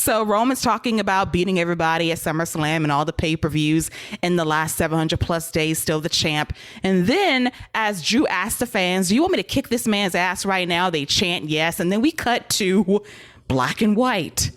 So Roman's talking about beating everybody at SummerSlam and all the pay-per-views in the last 700 plus days, still the champ. And then as Drew asked the fans, do you want me to kick this man's ass right now? They chant yes. And then we cut to black and white.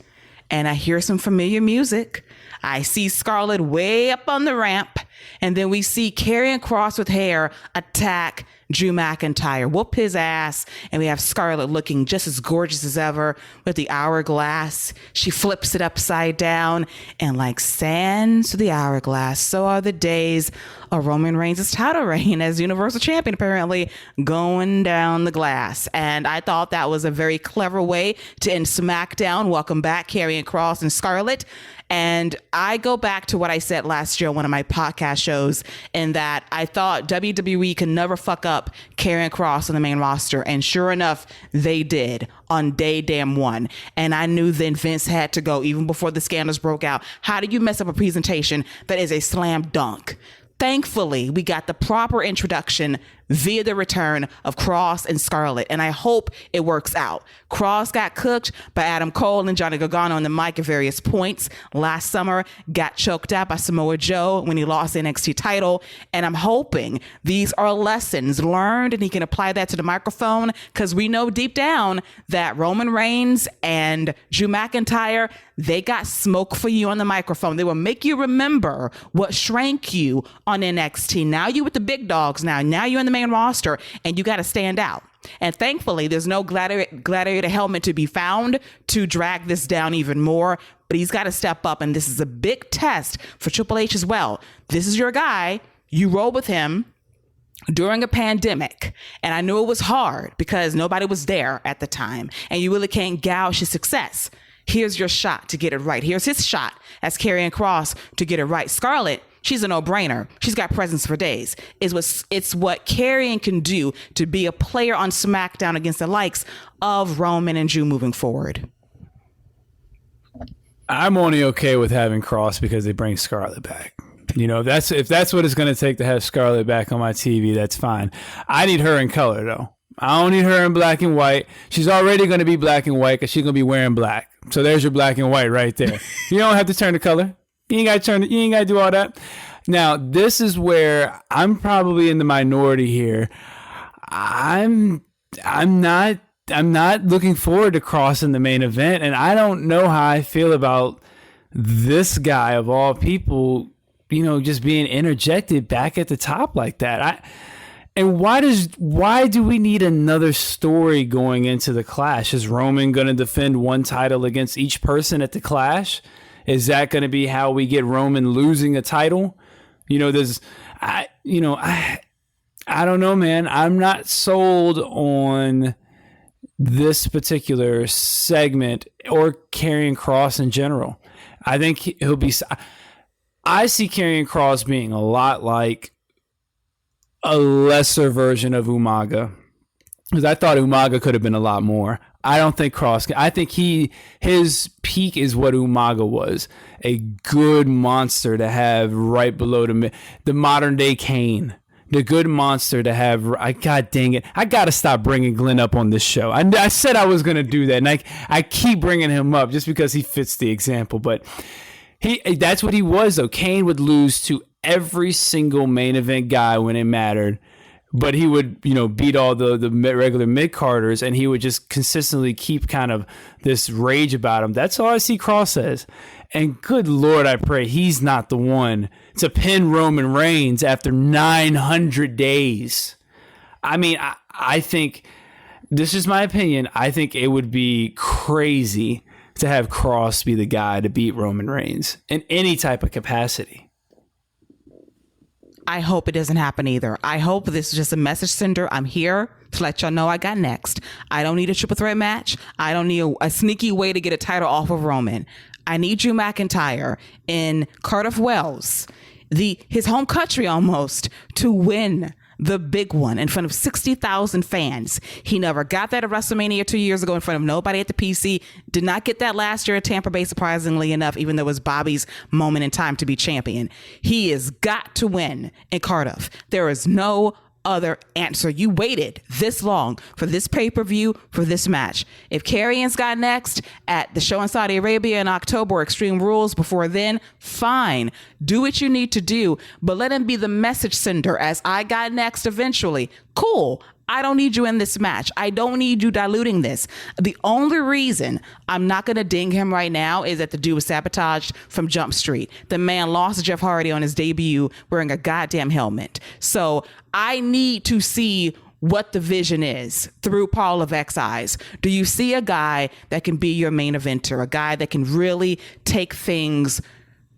And I hear some familiar music. I see Scarlett way up on the ramp. And then we see Karrion Kross with hair attack Drew McIntyre, whoop his ass. And we have Scarlett looking just as gorgeous as ever with the hourglass. She flips it upside down, and like sand to the hourglass, so are the days of Roman Reigns' title reign as Universal Champion, apparently going down the glass. And I thought that was a very clever way to end SmackDown. Welcome back, Karrion Kross and Scarlett. And I go back to what I said last year on one of my podcast shows, in that I thought WWE could never fuck up Karrion Kross on the main roster. And sure enough, they did on day damn one. And I knew then Vince had to go, even before the scandals broke out. How do you mess up a presentation that is a slam dunk? Thankfully, we got the proper introduction via the return of Kross and Scarlett, and I hope it works out. Kross got cooked by Adam Cole and Johnny Gargano on the mic at various points last summer, got choked out by Samoa Joe when he lost the NXT title, and I'm hoping these are lessons learned and he can apply that to the microphone, because we know deep down that Roman Reigns and Drew McIntyre, they got smoke for you on the microphone. They will make you remember what shrank you on NXT. Now you with the big dogs now you're in the main roster, and you got to stand out. And thankfully, there's no gladiator helmet to be found to drag this down even more, but he's got to step up, and this is a big test for Triple H as well. This is your guy. You roll with him during a pandemic, and I knew it was hard because nobody was there at the time, and you really can't gouge his success. Here's your shot to get it right. Here's his shot as Karrion Kross to get it right. Scarlett, she's a no-brainer. She's got presence for days. It's what Karrion can do to be a player on SmackDown against the likes of Roman and Drew moving forward. I'm only okay with having Kross because they bring Scarlett back. You know, if that's what it's going to take to have Scarlett back on my TV, that's fine. I need her in color, though. I don't need her in black and white. She's already going to be black and white because she's going to be wearing black. So there's your black and white right there. You don't have to turn the color. You ain't got to do all that. Now, this is where I'm probably in the minority here. I'm not looking forward to crossing the main event, and I don't know how I feel about this guy of all people, you know, just being interjected back at the top like that. And why do we need another story going into the Clash? Is Roman going to defend one title against each person at the Clash? Is that going to be how we get Roman losing a title? You know, I don't know, man. I'm not sold on this particular segment or Karrion Kross in general. I think I see Karrion Kross being a lot like a lesser version of Umaga, because I thought Umaga could have been a lot more. I don't think Kross. I think his peak is what Umaga was, a good monster to have right below the modern day Kane, the good monster to have. God dang it, I gotta stop bringing Glenn up on this show. I said I was gonna do that, and I keep bringing him up just because he fits the example. But that's what he was though. Kane would lose to every single main event guy when it mattered, but he would, you know, beat all the regular mid-carders, and he would just consistently keep kind of this rage about him. That's all I see Kross as. And good Lord, I pray he's not the one to pin Roman Reigns after 900 days. I mean, I think, this is my opinion, I think it would be crazy to have Kross be the guy to beat Roman Reigns in any type of capacity. I hope it doesn't happen either. I hope this is just a message sender. I'm here to let y'all know I got next. I don't need a triple threat match. I don't need a sneaky way to get a title off of Roman. I need Drew McIntyre in Cardiff, Wales, his home country almost, to win the big one in front of 60,000 fans. He never got that at WrestleMania 2 years ago in front of nobody at the PC. Did not get that last year at Tampa Bay, surprisingly enough, even though it was Bobby's moment in time to be champion. He has got to win in Cardiff. There is no other answer. You waited this long for this pay-per-view, for this match. If Karrion's got next at the show in Saudi Arabia in October, or Extreme Rules before then, fine. Do what you need to do, but let him be the message sender as I got next eventually. Cool. I don't need you in this match. I don't need you diluting this. The only reason I'm not going to ding him right now is that the dude was sabotaged from Jump Street. The man lost to Jeff Hardy on his debut wearing a goddamn helmet. So I need to see what the vision is through Paul Levesque's eyes. Do you see a guy that can be your main eventer, a guy that can really take things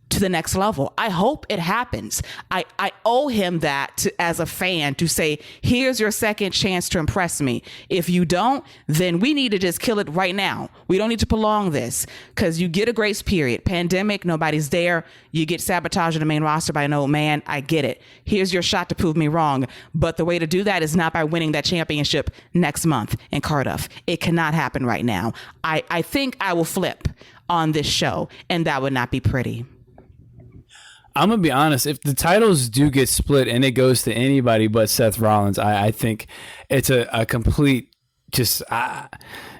to the next level? I hope it happens. I owe him that as a fan to say, here's your second chance to impress me. If you don't, then we need to just kill it right now. We don't need to prolong this, because you get a grace period. Pandemic, nobody's there. You get sabotaged in the main roster by an old man. I get it. Here's your shot to prove me wrong. But the way to do that is not by winning that championship next month in Cardiff. It cannot happen right now. I think I will flip on this show, and that would not be pretty. I'm going to be honest. If the titles do get split and it goes to anybody but Seth Rollins, I think it's a complete I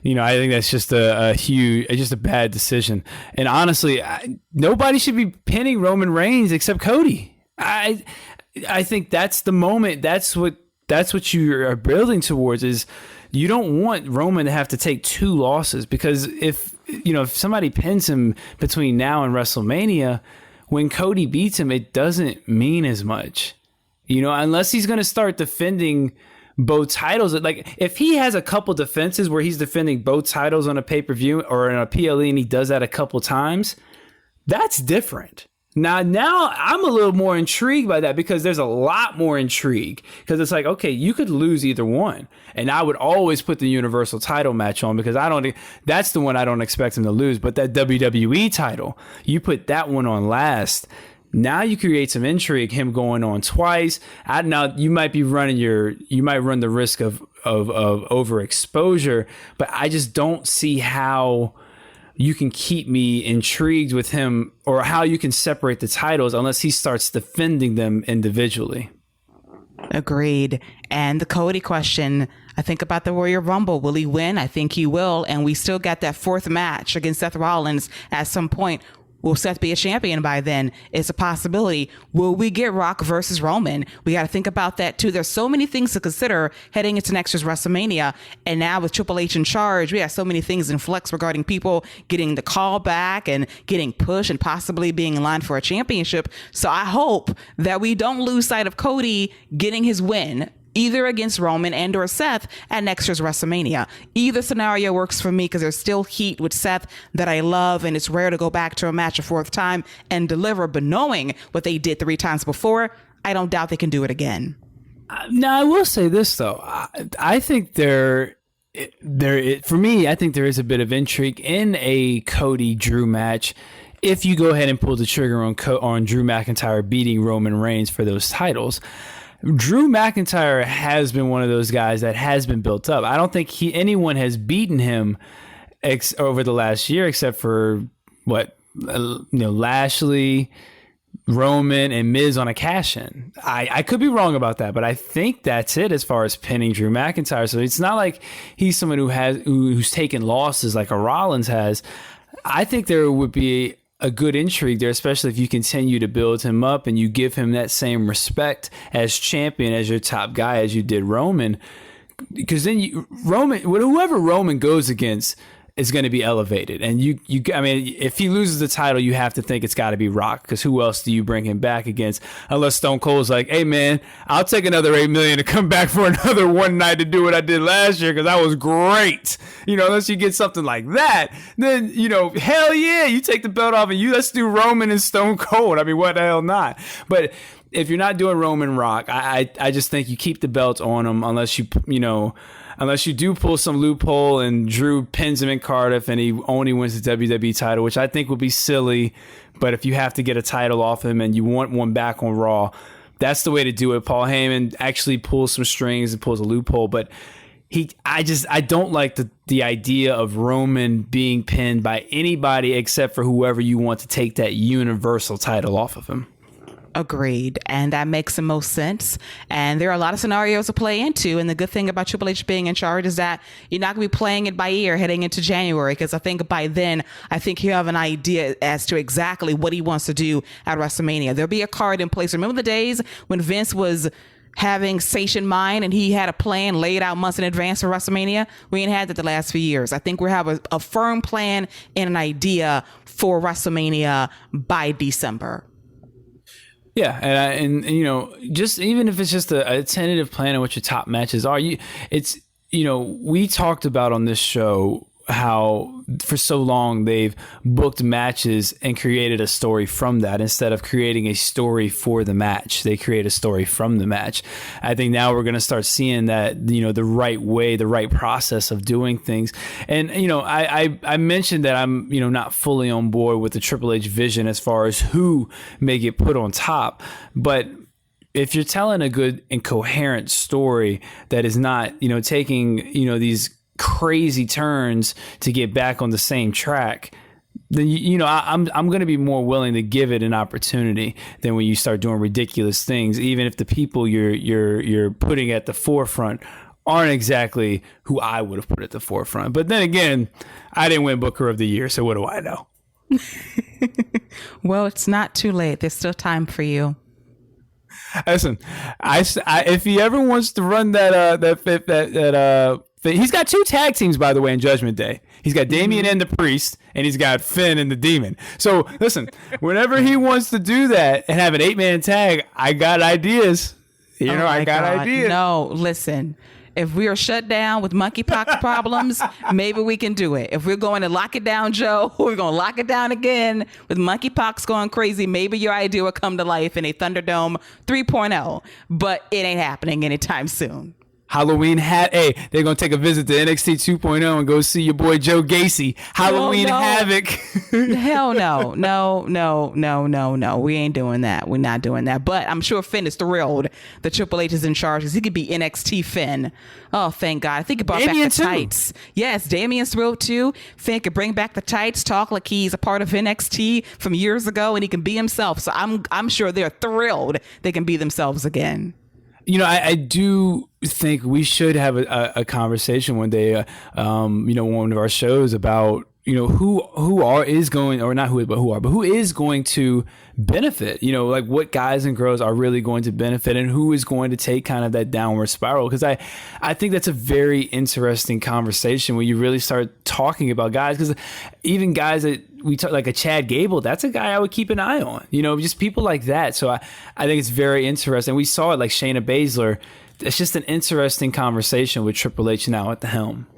think that's just a huge, just a bad decision. And honestly, nobody should be pinning Roman Reigns except Cody. I think that's the moment. That's what you are building towards, is you don't want Roman to have to take 2 losses, because if somebody pins him between now and WrestleMania, when Cody beats him, it doesn't mean as much, unless he's going to start defending both titles. Like, if he has a couple defenses where he's defending both titles on a pay-per-view or in a PLE, and he does that a couple times, that's different. Now I'm a little more intrigued by that, because there's a lot more intrigue, because it's like, okay, you could lose either one. And I would always put the Universal title match on, because that's the one I don't expect him to lose. But that WWE title, you put that one on last. Now you create some intrigue, him going on twice. Now you might run the risk of overexposure, but I just don't see how you can keep me intrigued with him, or how you can separate the titles, unless he starts defending them individually. Agreed. And the Cody question, I think about the Royal Rumble. Will he win? I think he will. And we still got that 4th match against Seth Rollins at some point. Will Seth be a champion by then? It's a possibility. Will we get Rock versus Roman? We got to think about that too. There's so many things to consider heading into next year's WrestleMania. And now with Triple H in charge, we have so many things in flux regarding people getting the call back and getting pushed and possibly being in line for a championship. So I hope that we don't lose sight of Cody getting his win, either against Roman and or Seth at next year's WrestleMania. Either scenario works for me, because there's still heat with Seth that I love, and it's rare to go back to a match a 4th time and deliver. But knowing what they did 3 times before, I don't doubt they can do it again. Now, I will say this, though. I think for me, I think there is a bit of intrigue in a Cody-Drew match, if you go ahead and pull the trigger on Drew McIntyre beating Roman Reigns for those titles. Drew McIntyre has been one of those guys that has been built up. I don't think anyone has beaten him over the last year, except for Lashley, Roman, and Miz on a cash-in. I could be wrong about that, but I think that's it as far as pinning Drew McIntyre. So it's not like he's someone who's taken losses like a Rollins has. I think there would be a good intrigue there, especially if you continue to build him up and you give him that same respect as champion, as your top guy, as you did Roman. Because then whoever Roman goes against is going to be elevated. And if he loses the title, you have to think it's got to be Rock, because who else do you bring him back against? Unless Stone Cold's like, hey man, I'll take another $8 million to come back for another one night to do what I did last year, because that was great. Unless you get something like that, then, hell yeah, you take the belt off and let's do Roman and Stone Cold. I mean, what the hell not? But if you're not doing Roman Rock, I just think you keep the belt on him, unless you do pull some loophole and Drew pins him in Cardiff and he only wins the WWE title, which I think would be silly. But if you have to get a title off him and you want one back on Raw, that's the way to do it. Paul Heyman actually pulls some strings and pulls a loophole. But I don't like the idea of Roman being pinned by anybody except for whoever you want to take that Universal title off of him. Agreed. And that makes the most sense. And there are a lot of scenarios to play into. And the good thing about Triple H being in charge is that you're not going to be playing it by ear heading into January. Because I think by then, I think you have an idea as to exactly what he wants to do at WrestleMania. There'll be a card in place. Remember the days when Vince was having Station Mind and he had a plan laid out months in advance for WrestleMania? We ain't had that the last few years. I think we have a firm plan and an idea for WrestleMania by December. Yeah, and you know, just even if it's just a tentative plan on what your top matches are, we talked about on this show how for so long they've booked matches and created a story from that instead of creating a story for the match. They create a story from the match. I think now we're going to start seeing that, you know, the right way, the right process of doing things. And, you know, I mentioned that I'm, you know, not fully on board with the Triple H vision as far as who may get put on top. But if you're telling a good and coherent story that is not, you know, taking, you know, these crazy turns to get back on the same track, then you know I'm going to be more willing to give it an opportunity than when you start doing ridiculous things, even if the people you're putting at the forefront aren't exactly who I would have put at the forefront. But then again, I didn't win Booker of the Year, so what do I know? Well, it's not too late. There's still time for you. Listen, I if he ever wants to run that he's got 2 tag teams, by the way, in Judgment Day. He's got Damian and the Priest, and he's got Finn and the Demon. So, listen, whenever he wants to do that and have an 8-man tag, I got ideas. I got ideas. No, listen. If we are shut down with monkeypox problems, maybe we can do it. If we're going to lock it down, Joe, we're going to lock it down again with monkeypox going crazy. Maybe your idea will come to life in a Thunderdome 3.0, but it ain't happening anytime soon. Halloween hat. Hey, they're going to take a visit to NXT 2.0 and go see your boy Joe Gacy. Halloween Havoc. Hell no. No. We ain't doing that. We're not doing that. But I'm sure Finn is thrilled that Triple H is in charge because he could be NXT Finn. Oh, thank God. I think he brought back the tights. Yes, Damien's thrilled too. Finn could bring back the tights, talk like he's a part of NXT from years ago, and he can be himself. So I'm sure they're thrilled they can be themselves again. You know, I do think we should have a conversation one day, one of our shows about, you know, who is going to benefit, you know, like what guys and girls are really going to benefit and who is going to take kind of that downward spiral. Because I think that's a very interesting conversation when you really start talking about guys, because even guys that we talk like a Chad Gable, that's a guy I would keep an eye on, you know, just people like that. So I think it's very interesting. We saw it like Shayna Baszler. It's just an interesting conversation with Triple H now at the helm.